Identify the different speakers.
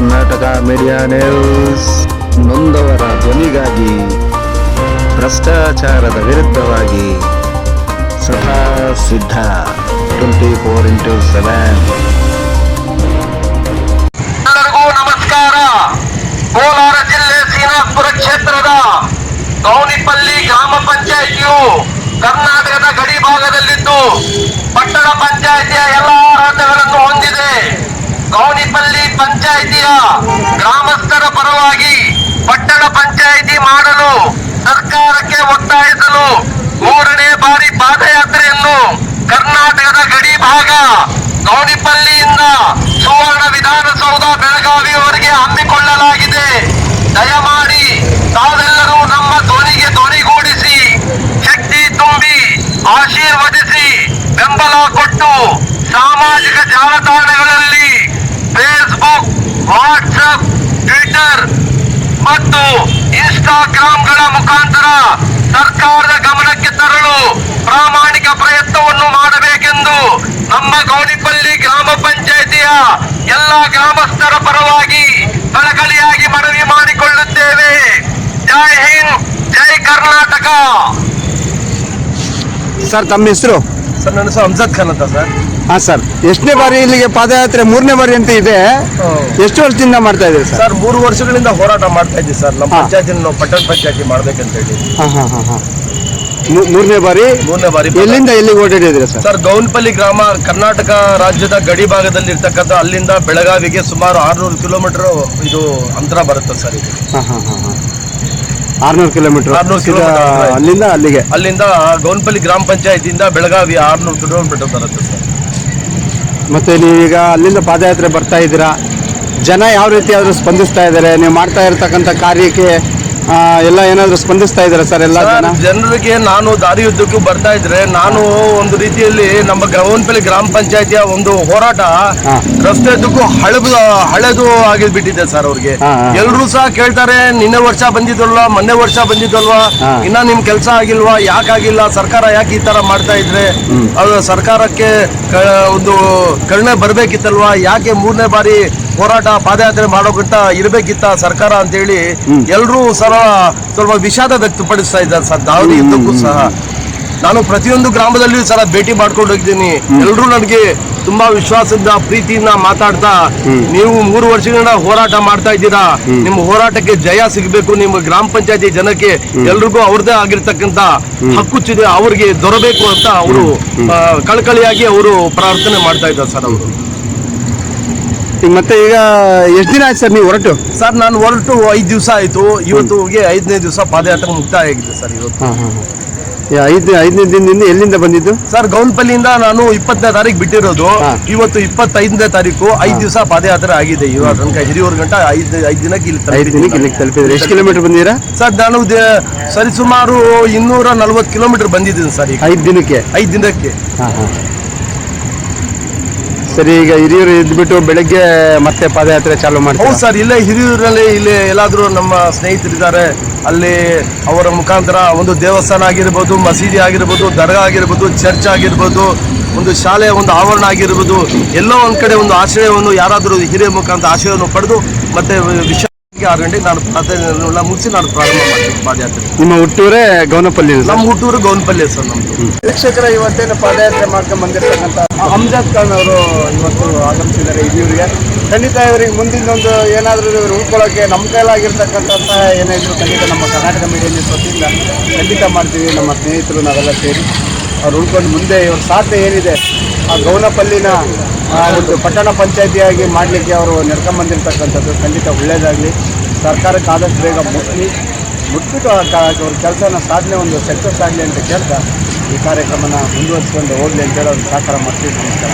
Speaker 1: Karnataka media news ನೊಂದವರ ಧ್ವನಿಗಾಗಿ, ಭ್ರಷ್ಟಾಚಾರದ ವಿರುದ್ಧವಾಗಿ ಸದಾ ಸಿದ್ಧ 24x7.
Speaker 2: ಎಲ್ಲರಿಗೂ ನಮಸ್ಕಾರ. ಕೋಲಾರ ಜಿಲ್ಲೆ ಶ್ರೀನಿವಾಸಪುರ ಕ್ಷೇತ್ರದ ಗೌನಿಪಲ್ಲಿ ಗ್ರಾಮ ಪಂಚಾಯಿತಿಯು ಕರ್ನಾಟಕದ ಗಡಿ ಭಾಗದಲ್ಲಿದ್ದು ಪಟ್ಟಣ ಪಂಚಾಯಿತಿಯ ಎಲ್ಲಾ ಅರ್ಹತೆಗಳನ್ನು ಹೊಂದಿದೆ. ಗೌನಿಪಲ್ಲಿ ಪಂಚಾಯಿತಿಯ ಗ್ರಾಮಸ್ಥರ ಪರವಾಗಿ ಪಟ್ಟಣ ಪಂಚಾಯಿತಿ ಮಾಡಲು ಸರ್ಕಾರಕ್ಕೆ ಒತ್ತಾಯಿಸಲು 3ನೇ ಬಾರಿ ಪಾದಯಾತ್ರೆಯನ್ನು ಕರ್ನಾಟಕದ ಗಡಿ ಭಾಗ ಗೌನಿಪಲ್ಲಿಯಿಂದ ಸುವರ್ಣ ವಿಧಾನಸೌಧ ಬೆಳಗಾವಿಯವರೆಗೆ ಹಮ್ಮಿಕೊಳ್ಳಲಾಗಿದೆ. ದಯಮಾಡಿ ತಾವೆಲ್ಲರೂ ನಮ್ಮ ಧ್ವನಿಗೆ ಧ್ವನಿಗೂಡಿಸಿ ಶಕ್ತಿ ತುಂಬಿ ಆಶೀರ್ವದಿಸಿ ಬೆಂಬಲ ಕೊಟ್ಟು ಸಾಮಾಜಿಕ ಜಾಲತಾಣಗಳಲ್ಲಿ ಫೇಸ್ಬುಕ್, ವಾಟ್ಸಪ್, ಟ್ವಿಟರ್ ಮತ್ತು ಇನ್ಸ್ಟಾಗ್ರಾಂಗಳ ಮುಖಾಂತರ ಸರ್ಕಾರದ ಗಮನಕ್ಕೆ ತರಲು ಪ್ರಾಮಾಣಿಕ ಪ್ರಯತ್ನವನ್ನು ಮಾಡಬೇಕೆಂದು ನಮ್ಮ ಗೌನಿಪಲ್ಲಿ ಗ್ರಾಮ ಪಂಚಾಯಿತಿಯ ಎಲ್ಲ ಗ್ರಾಮಸ್ಥರ ಪರವಾಗಿ ಕಳಕಳಿಯಾಗಿ ಮನವಿ ಮಾಡಿಕೊಳ್ಳುತ್ತೇವೆ. ಜೈ ಹಿಂದ್, ಜೈ ಕರ್ನಾಟಕ.
Speaker 3: ಸರ್, ತಮ್ಮ ಹೆಸರು?
Speaker 4: ಸರ್, ನನ್ನ ಹೆಸರು ಅಮ್ಜದ್ ಖಾನ್ ಅಂತ ಸರ್.
Speaker 3: ಹಾಂ ಸರ್, ಎಷ್ಟನೇ ಬಾರಿ ಇಲ್ಲಿಗೆ ಪಾದಯಾತ್ರೆ? 3ನೇ ಬಾರಿ ಅಂತ ಇದೆ. ಎಷ್ಟು ವರ್ಷದಿಂದ ಮಾಡ್ತಾ ಇದ್ದೀರಿ ಸರ್?
Speaker 4: ಸರ್, 3 ವರ್ಷಗಳಿಂದ ಹೋರಾಟ ಮಾಡ್ತಾ ಇದ್ದೀವಿ ಸರ್. ನಮ್ಮ ಪಂಚಾಯತಿನ ನಾವು ಪಟ್ಟಣ ಪಂಚಾಯತಿ ಮಾಡ್ಬೇಕಂತ ಹೇಳಿ.
Speaker 3: ಹಾಂ. 3ನೇ ಬಾರಿ. ಎಲ್ಲಿಂದ ಎಲ್ಲಿಗೆ ಓಡಾಡಿದ್ರಿ ಸರ್?
Speaker 4: ಸರ್, ಗೌನಿಪಲ್ಲಿ ಗ್ರಾಮ ಕರ್ನಾಟಕ ರಾಜ್ಯದ ಗಡಿ ಭಾಗದಲ್ಲಿ ಇರ್ತಕ್ಕಂಥ ಅಲ್ಲಿಂದ ಬೆಳಗಾವಿಗೆ ಸುಮಾರು 600 ಕಿಲೋಮೀಟರ್ ಇದು ಅಂತರ ಬರುತ್ತೆ ಸರ್. ಇದು
Speaker 3: 600 ಕಿಲೋಮೀಟರ್. ಅಲ್ಲಿಂದ ಅಲ್ಲಿಗೆ?
Speaker 4: ಅಲ್ಲಿಂದ ಗೌನಿಪಲ್ಲಿ ಗ್ರಾಮ ಪಂಚಾಯತಿಯಿಂದ ಬೆಳಗಾವಿ 600 ಕಿಲೋಮೀಟರ್ ಬರುತ್ತೆ ಸರ್.
Speaker 3: ಮತ್ತೆ ನೀವೀಗ ಅಲ್ಲಿಂದ ಪಾದಯಾತ್ರೆ ಬರ್ತಾ ಇದ್ದೀರಾ, ಜನ ಯಾವ ರೀತಿ ಆದರೂ ಸ್ಪಂದಿಸ್ತಾ ಇದ್ದಾರೆ? ನೀವು ಮಾಡ್ತಾ ಇರ್ತಕ್ಕಂಥ ಕಾರ್ಯಕ್ಕೆ ಎಲ್ಲ ಏನಾದರೂ ಸ್ಪಂದಿಸ್ತಾ ಇದ್ದಾರೆ ಸರ್? ಎಲ್ಲ
Speaker 4: ಜನರಿಗೆ ನಾನು ದಾರಿಯುದ್ದಕ್ಕೂ ಬರ್ತಾ ಇದ್ರೆ ನಾನು ಒಂದು ರೀತಿಯಲ್ಲಿ ನಮ್ಮ ಗೌನಿಪಲ್ಲಿ ಗ್ರಾಮ ಪಂಚಾಯತಿಯ ಒಂದು ಹೋರಾಟ ರಸ್ತೆಯುದ್ದಕ್ಕೂ ಹಳೆದು ಆಗಿಬಿಟ್ಟಿದೆ ಸರ್. ಅವ್ರಿಗೆ ಎಲ್ರು ಸಹ ಕೇಳ್ತಾರೆ, ನಿನ್ನೆ ವರ್ಷ ಬಂದಿದ್ವಲ್ವಾ, ಮೊನ್ನೆ ವರ್ಷ ಬಂದಿದ್ವಲ್ವಾ, ಇನ್ನ ನಿಮ್ ಕೆಲಸ ಆಗಿಲ್ವಾ, ಯಾಕಾಗಿಲ್ಲ, ಸರ್ಕಾರ ಯಾಕೆ ಈ ತರ ಮಾಡ್ತಾ ಇದ್ರೆ, ಅದು ಸರ್ಕಾರಕ್ಕೆ ಒಂದು ಕರುಣೆ ಬರ್ಬೇಕಿತ್ತಲ್ವಾ, ಯಾಕೆ 3ನೇ ಬಾರಿ ಹೋರಾಟ ಪಾದಯಾತ್ರೆ ಮಾಡೋಕ್ಕಿಂತ ಇರ್ಬೇಕಿತ್ತ ಸರ್ಕಾರ ಅಂತೇಳಿ ಎಲ್ರೂ ಸ್ವಲ್ಪ ವಿಷಾದ ವ್ಯಕ್ತಪಡಿಸ್ತಾ ಇದ್ದಾರೆ ಸರ್. ದಾವಣಿ ಯುದ್ಧಕ್ಕೂ ಸಹ ನಾನು ಪ್ರತಿಯೊಂದು ಗ್ರಾಮದಲ್ಲಿಯೂ ಸಹ ಭೇಟಿ ಮಾಡ್ಕೊಂಡು ಹೋಗಿದ್ದೀನಿ. ಎಲ್ರೂ ನನಗೆ ತುಂಬಾ ವಿಶ್ವಾಸದಿಂದ ಪ್ರೀತಿಯಿಂದ ಮಾತಾಡ್ತಾ, ನೀವು 3 ವರ್ಷಗಳಿಂದ ಹೋರಾಟ ಮಾಡ್ತಾ ಇದ್ದೀರಾ, ನಿಮ್ಮ ಹೋರಾಟಕ್ಕೆ ಜಯ ಸಿಗಬೇಕು, ನಿಮ್ಮ ಗ್ರಾಮ ಪಂಚಾಯತಿ ಜನಕ್ಕೆ ಎಲ್ರಿಗೂ ಅವ್ರದ್ದೇ ಆಗಿರ್ತಕ್ಕಂಥ ಹಕ್ಕುಚ್ಚಿದೆ, ಅವ್ರಿಗೆ ದೊರಬೇಕು ಅಂತ ಅವರು ಕಳಕಳಿಯಾಗಿ ಅವರು ಪ್ರಾರ್ಥನೆ ಮಾಡ್ತಾ ಇದ್ದಾರೆ ಸರ್. ಅವರು
Speaker 3: ಮತ್ತೆ ಈಗ ಎಷ್ಟು ದಿನ ಆಯ್ತು ಸರ್ ನೀವು ಹೊರಟು?
Speaker 4: ಸರ್, ನಾನು ಹೊರಟು 5 ದಿವಸ ಆಯ್ತು. ಇವತ್ತಿಗೆ 5ನೇ ದಿವಸ ಪಾದಯಾತ್ರೆ ಮುಕ್ತಾಯ ಆಗಿದೆ ಸರ್. ಇವತ್ತು
Speaker 3: 5ನೇ ದಿನದಿಂದ ಎಲ್ಲಿಂದ ಬಂದಿದ್ದು
Speaker 4: ಸರ್? ಗೌನಿಪಲ್ಲಿಯಿಂದ ನಾನು 20ನೇ ತಾರೀಕು ಬಿಟ್ಟಿರೋದು. ಇವತ್ತು 25ನೇ ತಾರೀಕು 5 ದಿವಸ ಪಾದಯಾತ್ರೆ ಆಗಿದೆ. ಇವಾಗ ತನಕ ಹಿರಿಯೂರು ಗಂಟ 5 ದಿನಕ್ಕೆ ಇಲ್ಲಿ
Speaker 3: ತಲುಪಿದ್ರೆ ಎಷ್ಟು ಕಿಲೋಮೀಟರ್ ಬಂದಿರಾ
Speaker 4: ಸರ್? ನಾನು ಸರಿಸುಮಾರು 240 ಕಿಲೋಮೀಟರ್ ಬಂದಿದ್ದೀನಿ ಸರ್.
Speaker 3: 5 ದಿನಕ್ಕೆ?
Speaker 4: 5 ದಿನಕ್ಕೆ.
Speaker 3: ಸರಿ, ಈಗ ಹಿರಿಯೂರು ಇದ್ಬಿಟ್ಟು ಬೆಳಗ್ಗೆ ಮತ್ತೆ ಪಾದಯಾತ್ರೆ ಚಾಲೂ ಮಾಡ್ತೀವಿ?
Speaker 4: ಹೌದು ಸರ್, ಇಲ್ಲೇ ಹಿರಿಯೂರಲ್ಲಿ ಇಲ್ಲಿ ಎಲ್ಲಾದ್ರೂ ನಮ್ಮ ಸ್ನೇಹಿತರಿದ್ದಾರೆ, ಅಲ್ಲಿ ಅವರ ಮುಖಾಂತರ ಒಂದು ದೇವಸ್ಥಾನ ಆಗಿರ್ಬೋದು, ಮಸೀದಿ ಆಗಿರ್ಬೋದು, ದರ್ಗಾ ಆಗಿರ್ಬೋದು, ಚರ್ಚ್ ಆಗಿರ್ಬೋದು, ಒಂದು ಶಾಲೆಯ ಒಂದು ಆವರಣ ಆಗಿರ್ಬೋದು, ಎಲ್ಲೋ ಒಂದ್ ಕಡೆ ಒಂದು ಆಶ್ರಯವನ್ನು ಯಾರಾದರೂ ಹಿರಿಯ ಮುಖಾಂತರ ಆಶ್ರಯವನ್ನು ಪಡೆದು ಮತ್ತೆ 6 ಗಂಟೆಗೆ ನಾನು ಪ್ರಾರ್ಥನೆಲ್ಲ ಮುಗಿಸಿ ನಾನು ಪ್ರಾರಂಭ ಮಾಡ್ತೀನಿ ಪಾದಯಾತ್ರೆ.
Speaker 3: ನಿಮ್ಮ ಹುಟ್ಟೂರೇ ಗೌನಪಲ್ಲಿ?
Speaker 4: ನಮ್ಮ ಹುಟ್ಟೂರು ಗೌನಪಲ್ಲಿ ಸರ್. ನಮ್ದು
Speaker 3: ವೀಕ್ಷಕರ, ಇವತ್ತೇನು ಪಾದಯಾತ್ರೆ ಮಾಡ್ಕೊಂಡು ಬಂದಿರತಕ್ಕಂಥ ಅಮ್ಜದ್ ಖಾನ್ ಅವರು ಇವತ್ತು ಆಗಮಿಸಿದ್ದಾರೆ ಹಿರಿಯೂರಿಗೆ. ಖಂಡಿತ ಇವರಿಗೆ ಮುಂದಿನೊಂದು ಏನಾದರೂ ಇವರು ಉಳ್ಕೊಳ್ಳೋಕ್ಕೆ ನಮ್ಮ ಕೈಲಾಗಿರ್ತಕ್ಕಂಥ ಏನಾದರೂ ಖಂಡಿತ ನಮ್ಮ ಕರ್ನಾಟಕ ಮೀಡಿಯಾ ನ್ಯೂಸ್ ವತಿಯಿಂದ ಖಂಡಿತ ಮಾಡ್ತೀವಿ. ನಮ್ಮ ಸ್ನೇಹಿತರು ನಾವೆಲ್ಲ ಸೇರಿ ಅವ್ರು ಉಳ್ಕೊಂಡು ಮುಂದೆ ಇವ್ರ ಸಾಧನೆ ಏನಿದೆ ಆ ಗೌನಪಲ್ಲಿನ ಒಂದು ಪಟ್ಟಣ ಪಂಚಾಯಿತಿಯಾಗಿ ಮಾಡಲಿಕ್ಕೆ ಅವರು ನಡ್ಕೊಂಬಂದಿರ್ತಕ್ಕಂಥದ್ದು ಖಂಡಿತ ಒಳ್ಳೆಯದಾಗಲಿ. ಸರ್ಕಾರಕ್ಕೆ ಆದಷ್ಟು ಬೇಗ ಮುಟ್ಬಿಟ್ಟು ಅವ್ರ ಕೆಲಸನ ಸಾಧನೆ ಒಂದು ಸಕ್ಸಸ್ ಆಗಲಿ ಅಂತ ಕೇಳ್ತಾ ಈ ಕಾರ್ಯಕ್ರಮನ ಮುಂದುವರಿಸ್ಕೊಂಡು ಹೋಗಲಿ ಅಂತೇಳಿ ಅವ್ರು ಸಹಕಾರ ಮಾಡ್ತೀವಿ. ನಮಸ್ಕಾರ.